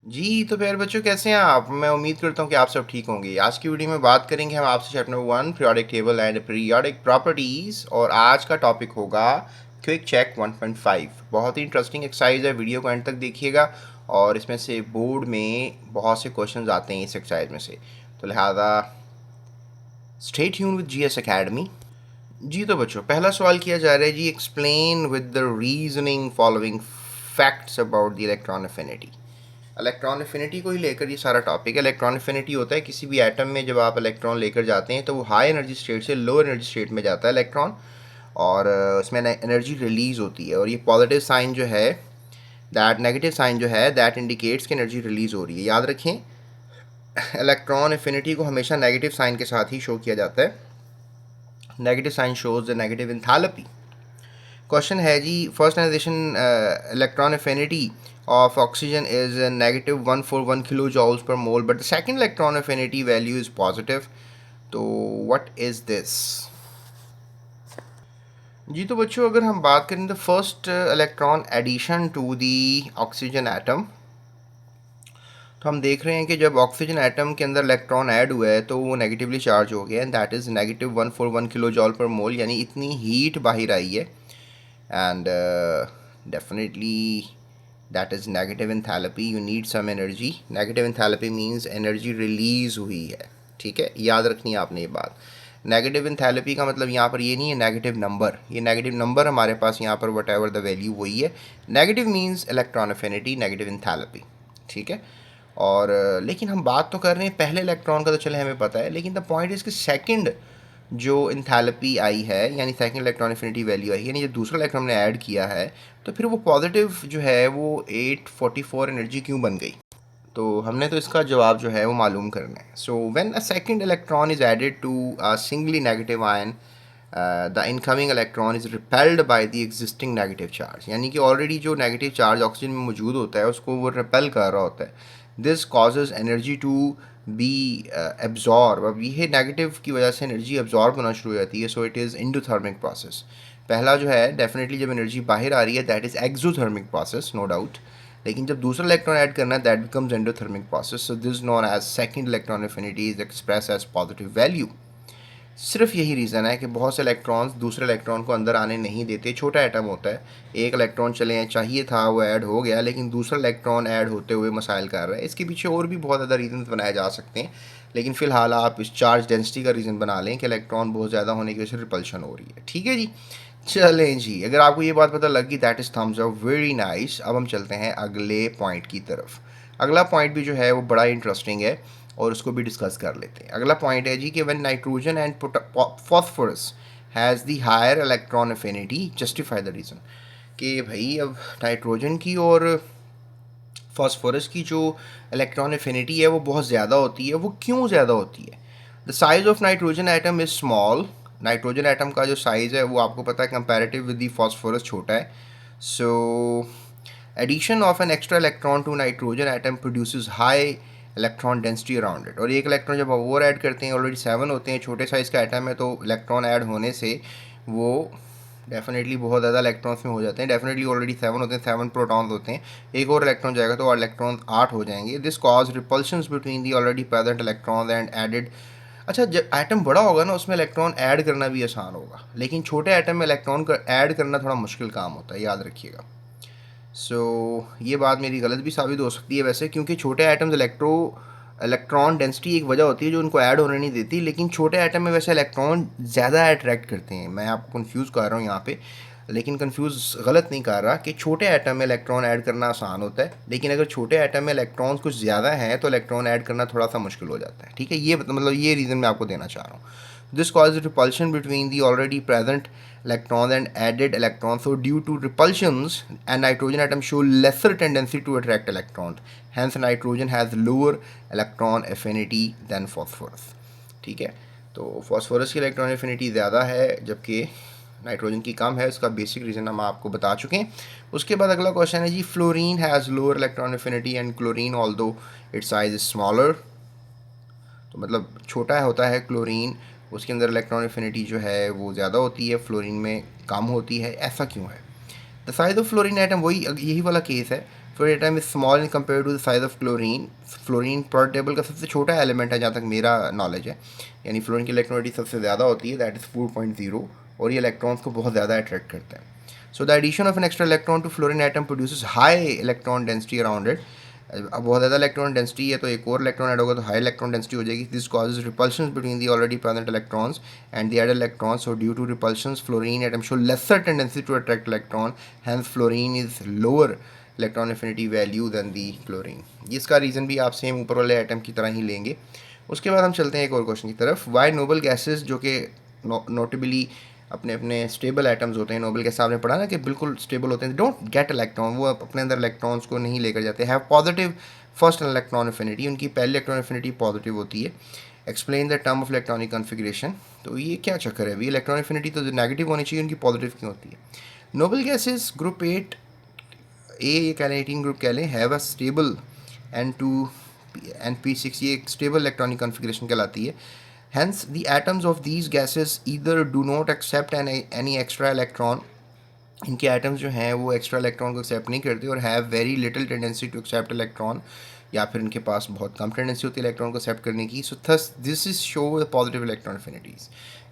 जी, तो प्यारे बच्चों कैसे हैं आप? मैं उम्मीद करता हूँ कि आप सब ठीक होंगे। आज की वीडियो में बात करेंगे हम आपसे chapter number 1 periodic table and periodic properties और आज का टॉपिक होगा क्विक चेक 1.5। बहुत ही इंटरेस्टिंग एक्सरसाइज है, वीडियो को एंड तक देखिएगा और इसमें से बोर्ड में बहुत से क्वेश्चंस आते हैं इस एक्सरसाइज में से, तो लिहाजा stay tune with GS academy. जी तो बच्चों, पहला सवाल किया जा रहा है जी, explain with the reasoning following facts about the electron affinity. Electron affinity को ही लेकर ये सारा टॉपिक है। इलेक्ट्रॉन अफिनिटी होता है किसी भी एटम में जब आप इलेक्ट्रॉन लेकर जाते हैं तो वो हाई एनर्जी स्टेट से लो एनर्जी स्टेट में जाता है इलेक्ट्रॉन, और उसमें एनर्जी रिलीज़ होती है। और ये पॉजिटिव साइन जो है, दैट नेगेटिव साइन जो है, दैट इंडिकेट्स कि एनर्जी रिलीज़ हो रही है। याद रखें, इलेक्ट्रॉन अफिनिटी को हमेशा नेगेटिव साइन के साथ ही शो किया जाता है। Negative sign shows the negative enthalpy. Question है जी, first ionization electron affinity of oxygen is a negative 141 kilojoules per mole, but the second electron affinity value is positive. तो what is this? जी तो बच्चों, अगर हम बात करें the first electron addition to the oxygen atom, तो हम देख रहे हैं कि जब ऑक्सीजन एटम के अंदर इलेक्ट्रॉन ऐड हुआ है तो वो नेगेटिवली चार्ज हो गया है, दैट इज़ नेगेटिव 141 किलो जॉल पर मोल, यानी इतनी हीट बाहर आई है। And definitely that is negative enthalpy, you need some energy. Negative enthalpy means energy release हुई है, ठीक है, याद रखनी है आपने ये बात। नेगेटिव इंथैल्पी का मतलब यहाँ पर ये नहीं है नेगेटिव नंबर, ये नेगेटिव नंबर हमारे पास यहाँ पर वट एवर द वैल्यू वही है। Negative means electron affinity, negative enthalpy, ठीक है। और लेकिन हम बात तो कर रहे हैं पहले इलेक्ट्रॉन का, तो चले हमें पता है, लेकिन द पॉइंट इज़ कि सेकंड जो इंथैल्पी आई है, यानी सेकंड इलेक्ट्रॉन अफिनिटी वैल्यू आई है, यानी जब दूसरा इलेक्ट्रॉन ने ऐड किया है तो फिर वो पॉजिटिव जो है वो 844 एनर्जी क्यों बन गई। तो हमने तो इसका जवाब जो है वो मालूम करना है। So when a second electron is added to a singly negative ion, the incoming electron is repelled by the existing negative charge, यानी कि ऑलरेडी जो नेगेटिव चार्ज ऑक्सीजन में मौजूद होता है उसको वो रिपेल कर रहा होता है। This causes energy to be absorb. अब ये नेगेटिव की वजह से एनर्जी एब्जॉर्ब होना शुरू हो जाती है, so it is endothermic process. पहला जो है डेफिनेटली जब एनर्जी बाहर आ रही है that is exothermic process, no doubt, लेकिन जब दूसरा इलेक्ट्रॉन ऐड करना है that becomes endothermic process. So this known as second electron affinity is express as positive value. सिर्फ यही रीज़न है कि बहुत से इलेक्ट्रॉन्स दूसरे इलेक्ट्रॉन को अंदर आने नहीं देते। छोटा एटम होता है, एक इलेक्ट्रॉन चले चाहिए था वो ऐड हो गया, लेकिन दूसरा इलेक्ट्रॉन ऐड होते हुए मसाइल कर रहा है। इसके पीछे और भी बहुत ज़्यादा रीज़न बनाए जा सकते हैं, लेकिन फ़िलहाल आप इस चार्ज डेंसिटी का रीज़न बना लें कि इलेक्ट्रॉन बहुत ज़्यादा होने की वजह से रिपल्शन हो रही है, ठीक है जी। चलें जी, अगर आपको ये बात पता लगी that is thumbs up, very nice. अब हम चलते हैं अगले पॉइंट की तरफ। अगला पॉइंट भी जो है वो बड़ा इंटरेस्टिंग है और उसको भी डिस्कस कर लेते हैं। अगला पॉइंट है जी कि when nitrogen and phosphorus has the higher electron affinity, justify the reason. कि भाई अब नाइट्रोजन की और फॉस्फोरस की जो इलेक्ट्रॉन अफिनिटी है वो बहुत ज़्यादा होती है, वो क्यों ज़्यादा होती है। The size of nitrogen atom is small. Nitrogen atom का जो साइज़ है वो आपको पता है कंपैरेटिव विद दी फॉस्फोरस छोटा है। So addition of an extra electron to nitrogen atom produces high electron density around it. और एक इलेक्ट्रॉन जब और ऐड करते हैं, ऑलरेडी 7 होते हैं, छोटे साइज़ का एटम है, तो इलेक्ट्रॉन ऐड होने से वो डेफिनेटली बहुत ज़्यादा इलेक्ट्रॉन्स में हो जाते हैं। डेफिनेटली ऑलरेडी 7 होते हैं, 7 प्रोटॉन्स होते हैं, एक और इलेक्ट्रॉन जाएगा तो इलेक्ट्रॉन 8 हो जाएंगे। This cause repulsions between the already present electron and added. अच्छा, जब एटम बड़ा होगा ना उसमें इलेक्ट्रॉन ऐड करना भी आसान होगा, लेकिन छोटे एटम में इलेक्ट्रॉन का ऐड करना थोड़ा मुश्किल काम होता है, याद रखिएगा। सो ये बात मेरी गलत भी साबित हो सकती है वैसे, क्योंकि छोटे एटम्स इलेक्ट्रॉन डेंसिटी एक वजह होती है जो उनको ऐड होने नहीं देती, लेकिन छोटे एटम में वैसे इलेक्ट्रॉन ज़्यादा अट्रैक्ट करते हैं। मैं आपको कंफ्यूज कर रहा हूँ यहाँ पे, लेकिन कंफ्यूज गलत नहीं कर रहा कि छोटे एटम में इलेक्ट्रॉन ऐड करना आसान होता है, लेकिन अगर छोटे एटम में इलेक्ट्रॉन्स कुछ ज़्यादा हैं तो इलेक्ट्रॉन ऐड करना थोड़ा सा मुश्किल हो जाता है, ठीक है। ये मतलब ये रीज़न मैं आपको देना चाह रहा हूँ। This causes repulsion between the already present electrons and added electrons. So due to repulsions, a nitrogen atom show lesser tendency to attract electrons. Hence nitrogen has lower electron affinity than phosphorus. ठीक है, तो phosphorus की electron affinity ज़्यादा है जबकि nitrogen की कम है। उसका बेसिक रीज़न हम आपको बता चुके हैं। उसके बाद अगला क्वेश्चन है जी, fluorine has lower electron affinity and chlorine although its size is smaller. तो मतलब छोटा होता है क्लोरीन, उसके अंदर इलेक्ट्रॉन एफिनिटी जो है वो ज़्यादा होती है, फ्लोरीन में कम होती है, ऐसा क्यों है। The size of fluorine atom, वही यही वाला केस है। Fluorine atom is small in compare to the size of chlorine. Fluorine periodic table का सबसे छोटा एलिमेंट है जहाँ तक मेरा नॉलेज है, यानी फ्लोरीन की इलेक्ट्रॉनिटी सबसे ज़्यादा होती है, दैट इज़ 4.0, और ये इलेक्ट्रॉन्स को बहुत ज़्यादा अट्रैक्ट करता है। So the addition of an extra electron to fluorine atom produces high electron density around it. अब बहुत ज़्यादा इलेक्ट्रॉन डेंसिटी है तो एक और इलेक्ट्रॉन ऐड होगा तो हाई इलेक्ट्रॉन डेंसिटी हो जाएगी. This causes repulsions between the already present electrons and the added electrons. So due to repulsions, fluorine atom show lesser tendency to attract electron. Hence fluorine is lower electron affinity value than the chlorine. इसका reason भी आप same ऊपर वाले atom की तरह ही लेंगे. उसके बाद हम चलते हैं एक और क्वेश्चन की तरफ. वाई नोबल गैसेज जो कि नोटेबली अपने अपने स्टेबल एटम्स होते हैं, नोबल गैस आपने पढ़ा ना कि बिल्कुल स्टेबल होते हैं, डोंट गेट इलेक्ट्रॉन, वो अपने अंदर इलेक्ट्रॉन्स को नहीं लेकर जाते, have positive first electron affinity, उनकी पहली इलेक्ट्रॉन एफिनिटी पॉजिटिव होती है. Explain the term of electronic configuration. तो ये क्या चक्कर है अभी, इलेक्ट्रॉन एफिनिटी तो नेगेटिव होनी चाहिए, उनकी पॉजिटिव क्यों होती है. नोबल गैसेज ग्रुप 8 ए कह लें, 18 ग्रुप कह लें, have a stable N2 NP6, ये एक स्टेबल इलेक्ट्रॉनिक कन्फिग्रेशन कहलाती है. Hence, the atoms of these gases either do not accept any extra electron, इनके एटम्स जो हैं वो एक्स्ट्रा इलेक्ट्रॉन को एक्सेप्ट नहीं करते, और have very little tendency to accept electron, या फिर इनके पास बहुत कम टेंडेंसी होती है इलेक्ट्रॉन को एक्सेप्ट करने की. So thus this is show the positive electron affinities,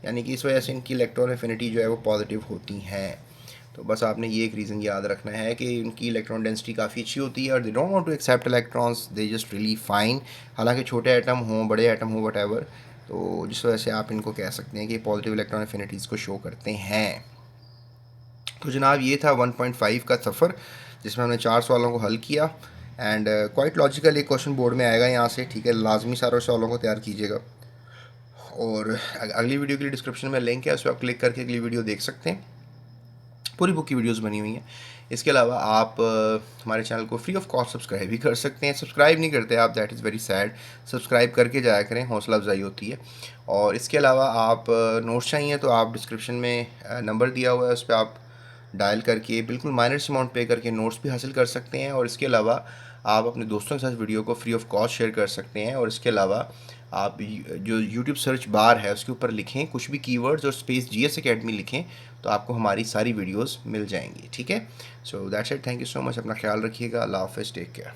यानी कि इस वजह से इनकी इलेक्ट्रॉन एफिनिटी जो है वो पॉजिटिव होती हैं. तो बस आपने ये एक रीज़न याद रखना है कि उनकी इलेक्ट्रॉन डेंसिटी काफ़ी अच्छी होती है और they don't want to accept electrons, they just really fine. हालांकि छोटे एटम हों, बड़े एटम हों, वट एवर, तो जिस वजह से आप इनको कह सकते हैं कि पॉजिटिव इलेक्ट्रॉन एफिनिटीज़ को शो करते हैं. तो जनाब ये था 1.5 का सफ़र जिसमें हमने 4 सवालों को हल किया. एंड क्वाइट लॉजिकल एक क्वेश्चन बोर्ड में आएगा यहाँ से, ठीक है, लाजमी सारे सवालों को तैयार कीजिएगा. और अगली वीडियो के लिए डिस्क्रिप्शन में लिंक है, उस पर आप क्लिक करके अगली वीडियो देख सकते हैं. पूरी बुक की वीडियोस बनी हुई हैं. इसके अलावा आप हमारे चैनल को फ्री ऑफ कॉस्ट सब्सक्राइब भी कर सकते हैं. सब्सक्राइब नहीं करते आप, that is very sad. Subscribe करके जाया करें, हौसला अफजाई होती है. और इसके अलावा आप नोट्स चाहिए तो आप डिस्क्रिप्शन में नंबर दिया हुआ है, उस पर आप डायल करके बिल्कुल माइनर अमाउंट पे करके नोट्स भी हासिल कर सकते हैं. और इसके अलावा आप अपने दोस्तों के साथ वीडियो को फ्री ऑफ कॉस्ट शेयर कर सकते हैं. और इसके अलावा आप जो YouTube सर्च बार है उसके ऊपर लिखें कुछ भी कीवर्ड्स और स्पेस GS Academy लिखें तो आपको हमारी सारी वीडियोस मिल जाएंगी. ठीक है, so that's it. Thank you so much. अपना ख्याल रखिएगा. अल्लाह हाफ़िज़. Take care.